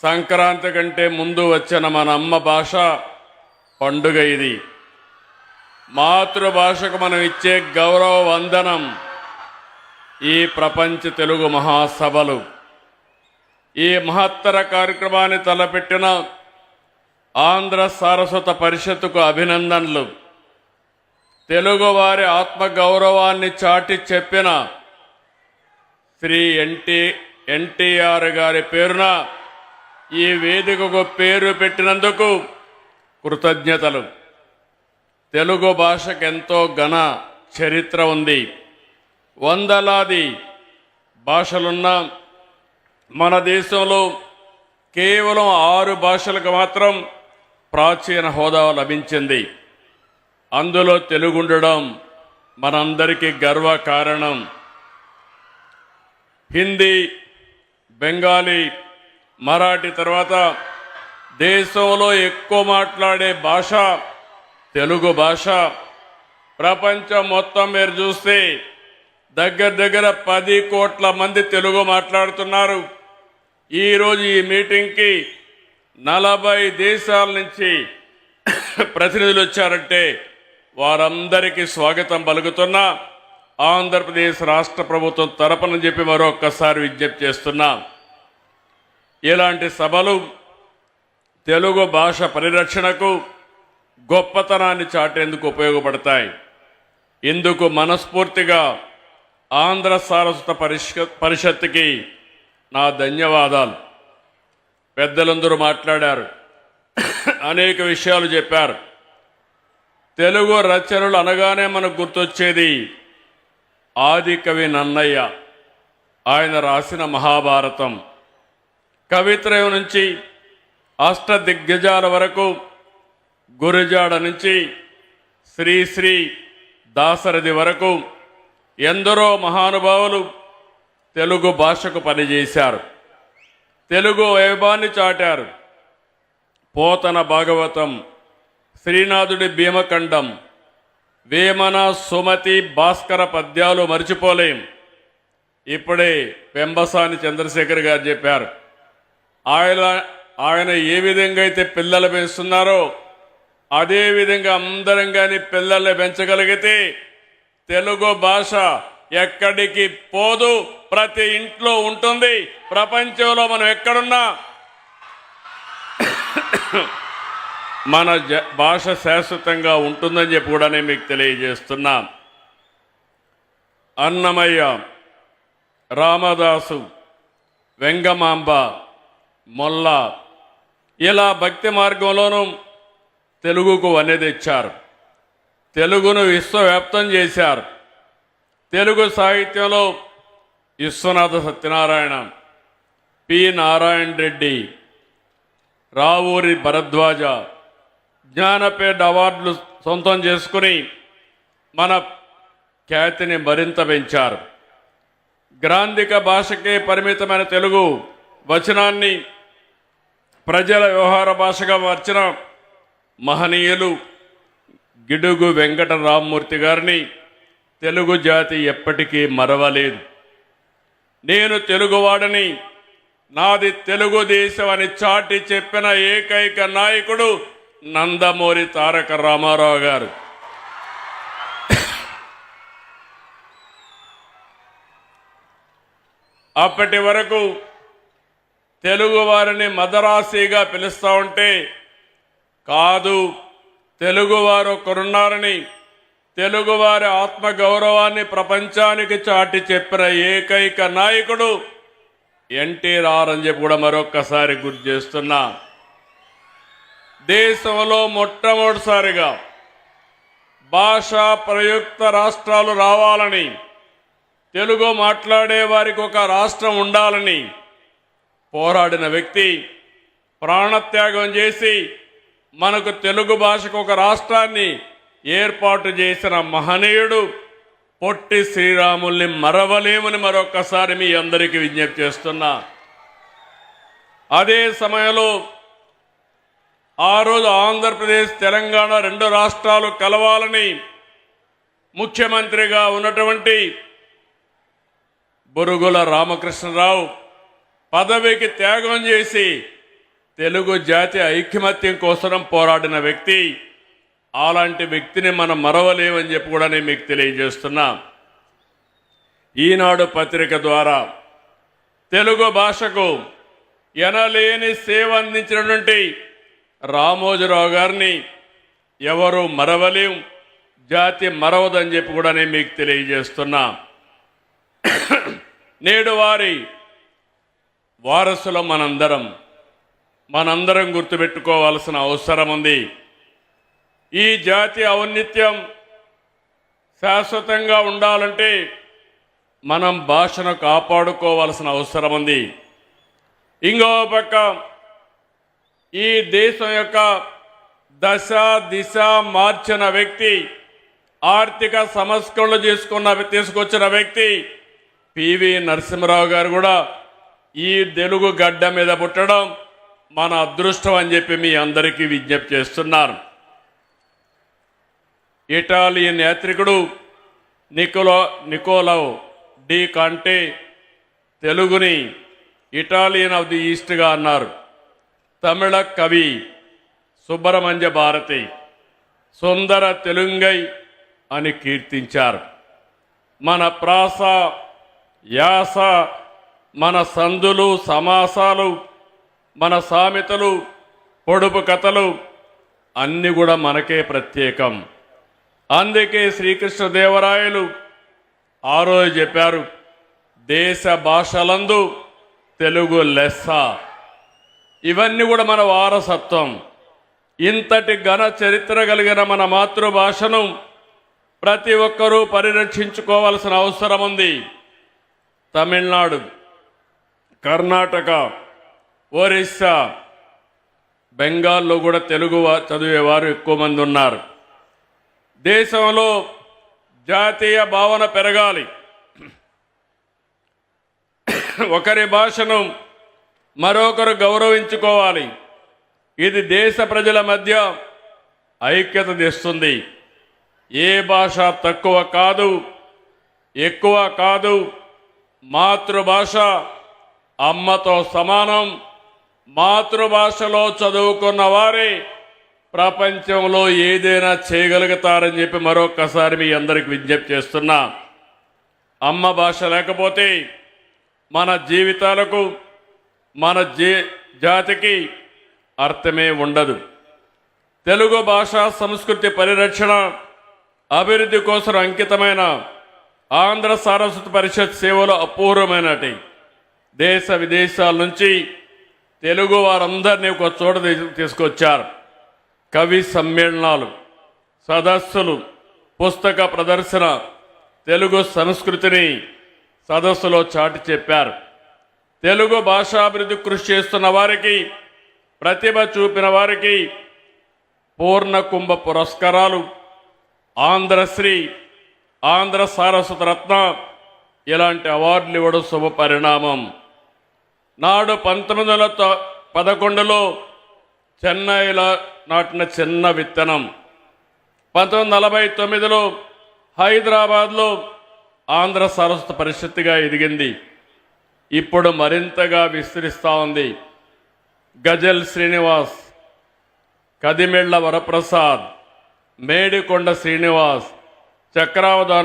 సంక్రాంతి కంటే ముందు వచ్చిన మన అమ్మ భాష పండుగ ఇది. మాతృభాషకు మనం ఇచ్చే గౌరవ వందనం ఈ ప్రపంచ తెలుగు మహాసభలు. ఈ మహత్తర కార్యక్రమాన్ని తలపెట్టిన ఆంధ్ర సారస్వత పరిషత్తుకు అభినందనలు. తెలుగువారి ఆత్మగౌరవాన్ని చాటి చెప్పిన శ్రీ ఎన్టీఆర్ గారి పేరున ఈ వేదికకు పేరు పెట్టినందుకు కృతజ్ఞతలు. తెలుగు భాషకు ఎంతో ఘన చరిత్ర ఉంది. వందలాది భాషలున్న మన దేశంలో కేవలం 6 భాషలకు మాత్రం ప్రాచీన హోదా లభించింది. అందులో తెలుగు ఉండడం మనందరికీ గర్వకారణం. హిందీ, బెంగాలీ, మరాఠీ తర్వాత దేశంలో ఎక్కువ మాట్లాడే భాష తెలుగు భాష. ప్రపంచం మొత్తం మీరు చూస్తే దగ్గర 10 కోట్ల మంది తెలుగు మాట్లాడుతున్నారు. ఈరోజు ఈ మీటింగ్కి 40 దేశాల నుంచి ప్రతినిధులు వచ్చారంటే వారందరికీ స్వాగతం పలుకుతున్నా ఆంధ్రప్రదేశ్ రాష్ట్ర ప్రభుత్వం తరపున చెప్పి మరొక్కసారి విజ్ఞప్తి చేస్తున్నా. ఇలాంటి సభలు తెలుగు భాష పరిరక్షణకు గొప్పతనాన్ని చాటేందుకు ఉపయోగపడతాయి. ఇందుకు మనస్ఫూర్తిగా ఆంధ్ర సారస్వత పరిషత్తుకి నా ధన్యవాదాలు. పెద్దలందరూ మాట్లాడారు, అనేక విషయాలు చెప్పారు. తెలుగు రచనలు అనగానే మనకు గుర్తొచ్చేది ఆది కవి నన్నయ్య. ఆయన రాసిన మహాభారతం, కవిత్రయం నుంచి అష్టదిగ్గజాల వరకు, గురజాడ నుంచి శ్రీ దాశరథి వరకు ఎందరో మహానుభావులు తెలుగు భాషకు పనిచేశారు. తెలుగు వైభవాన్ని చాటారు. పోతన భాగవతం, శ్రీనాథుడి భీమఖండం, వేమన, సుమతి, భాస్కర పద్యాలు మర్చిపోలేం. ఇప్పుడే పెంబసాని చంద్రశేఖర్ గారు చెప్పారు, ఆయన ఏ విధంగా అయితే పిల్లలు పెంచుతున్నారో అదేవిధంగా అందరం కానీ పిల్లల్ని పెంచగలిగితే తెలుగు భాష ఎక్కడికి పోదు, ప్రతి ఇంట్లో ఉంటుంది. ప్రపంచంలో మనం ఎక్కడున్నా మన భాష శాశ్వతంగా ఉంటుందని చెప్పి కూడా నేను మీకు తెలియజేస్తున్నా. అన్నమయ్య, రామదాసు, వెంగమాంబ, మొల్ల ఇలా భక్తి మార్గంలోనూ తెలుగుకు వన్నె తెచ్చారు. తెలుగును విశ్వవ్యాప్తం చేశారు. తెలుగు సాహిత్యంలో విశ్వనాథ సత్యనారాయణ, పి నారాయణ రెడ్డి, రావూరి భరద్వాజ జ్ఞానపీఠ అవార్డులు సొంతం చేసుకుని మన ఖ్యాతిని మరింత పెంచారు. గ్రాంధిక భాషకే పరిమితమైన తెలుగు వచనాన్ని ప్రజల వ్యవహార భాషగా మార్చిన మహనీయులు గిడుగు వెంకట రామ్మూర్తి గారిని తెలుగు జాతి ఎప్పటికీ మరవలేదు. నేను తెలుగువాడని, నాది తెలుగుదేశం అని చాటి చెప్పిన ఏకైక నాయకుడు నందమూరి తారక రామారావు గారు. అప్పటి వరకు తెలుగు వారిని మదరాసీగా పిలుస్తూ ఉంటే కాదు, తెలుగువారు ఒకరున్నారని, తెలుగువారి ఆత్మగౌరవాన్ని ప్రపంచానికి చాటి చెప్పిన ఏకైక నాయకుడు ఎన్టీఆర్ అని చెప్పి కూడా మరొక్కసారి గుర్తు చేస్తున్నా. దేశంలో మొట్టమొదటిసారిగా భాషా ప్రయుక్త రాష్ట్రాలు రావాలని, తెలుగు మాట్లాడే వారికి ఒక రాష్ట్రం ఉండాలని పోరాడిన వ్యక్తి, ప్రాణత్యాగం చేసి మనకు తెలుగు భాషకు ఒక రాష్ట్రాన్ని ఏర్పాటు చేసిన మహనీయుడు పొట్టి శ్రీరాముల్ని మరవలేమని మరొక్కసారి మీ అందరికీ విజ్ఞప్తి చేస్తున్నా. అదే సమయంలో ఆ రోజు ఆంధ్రప్రదేశ్, తెలంగాణ 2 రాష్ట్రాలు కలవాలని ముఖ్యమంత్రిగా ఉన్నటువంటి బురుగుల రామకృష్ణరావు పదవికి త్యాగం చేసి తెలుగు జాతి ఐకమత్యం కోసం పోరాడిన వ్యక్తి. అలాంటి వ్యక్తిని మనం మరవలేమని చెప్పి కూడా నేను మీకు తెలియజేస్తున్నా. ఈనాడు పత్రిక ద్వారా తెలుగు భాషకు ఎనలేని సేవ అందించినటువంటి రామోజీరావు గారిని ఎవరు మరవలేం, జాతి మరవదని చెప్పి కూడా నేను మీకు తెలియజేస్తున్నా. నేడు వారి వారసుల మనందరం గుర్తుపెట్టుకోవాల్సిన అవసరం ఉంది. ఈ జాతి ఔన్నత్యం శాశ్వతంగా ఉండాలంటే మనం భాషను కాపాడుకోవాల్సిన అవసరం ఉంది. ఇంకో పక్క ఈ దేశం యొక్క దశ దిశ మార్చిన వ్యక్తి, ఆర్థిక సంస్కరణలు తీసుకొచ్చిన వ్యక్తి పివి నరసింహారావు గారు కూడా ఈ తెలుగు గడ్డ మీద పుట్టడం మన అదృష్టం అని చెప్పి మీ అందరికీ విజ్ఞప్తి చేస్తున్నారు. ఇటాలియన్ యాత్రికుడు నికోలో డి కాంటే తెలుగుని ఇటాలియన్ ఆఫ్ ది ఈస్ట్గా అన్నారు. తమిళ కవి సుబ్రహ్మణ్య భారతి సుందర తెలుంగై అని కీర్తించారు. మన ప్రాస యాస, మన సందులు సమాసాలు, మన సామెతలు, పొడుపు కథలు అన్నీ కూడా మనకే ప్రత్యేకం. అందుకే శ్రీకృష్ణదేవరాయలు ఆ రోజు చెప్పారు, దేశ భాషలందు తెలుగు లెస్స. ఇవన్నీ కూడా మన వారసత్వం. ఇంతటి ఘన చరిత్ర కలిగిన మన మాతృభాషను ప్రతి ఒక్కరూ పరిరక్షించుకోవాల్సిన అవసరం ఉంది. తమిళనాడు, కర్ణాటక, ఒరిస్సా, బెంగాల్లో కూడా తెలుగు చదివేవారు ఎక్కువ మంది ఉన్నారు. దేశంలో జాతీయ భావన పెరగాలి. ఒకరి భాషను మరొకరు గౌరవించుకోవాలి. ఇది దేశ ప్రజల మధ్య ఐక్యత తెస్తుంది. ఏ భాష తక్కువ కాదు, ఎక్కువ కాదు. మాతృభాష అమ్మతో సమానం. మాతృభాషలో చదువుకున్న వారే ప్రపంచంలో ఏదైనా చేయగలుగుతారని చెప్పి మరొకసారి మీ అందరికి విజ్ఞప్తి చేస్తున్నా. అమ్మ భాష లేకపోతే మన జీవితాలకు, మన జాతికి అర్థమే ఉండదు. తెలుగు భాషా సంస్కృతి పరిరక్షణ అభివృద్ధి కోసం అంకితమైన ఆంధ్ర సారస్వత పరిషత్ సేవలు అపూర్వమైనటి. దేశ విదేశాల నుంచి తెలుగు వారందరినీ ఒక చోట తీసుకొచ్చారు. కవి సమ్మేళనాలు, సదస్సులు, పుస్తక ప్రదర్శన, తెలుగు సంస్కృతిని సదస్సులో చాటి చెప్పారు. తెలుగు భాషాభివృద్ధి కృషి చేస్తున్న వారికి, ప్రతిభ చూపిన వారికి పూర్ణ కుంభ పురస్కారాలు, ఆంధ్రశ్రీ, ఆంధ్ర సారస్వత రత్న ఇలాంటి అవార్డులు ఇవ్వడం శుభ పరిణామం. నాడు 1911లో చెన్నైలో నాటిన చిన్న విత్తనం 1949లో హైదరాబాద్లో ఆంధ్ర సారస్వత పరిషత్తుగా ఎదిగింది. ఇప్పుడు మరింతగా విస్తరిస్తూ ఉంది. గజల్ శ్రీనివాస్, కదిమెళ్ల వరప్రసాద్, మేడికొండ శ్రీనివాస్, చక్రావధాన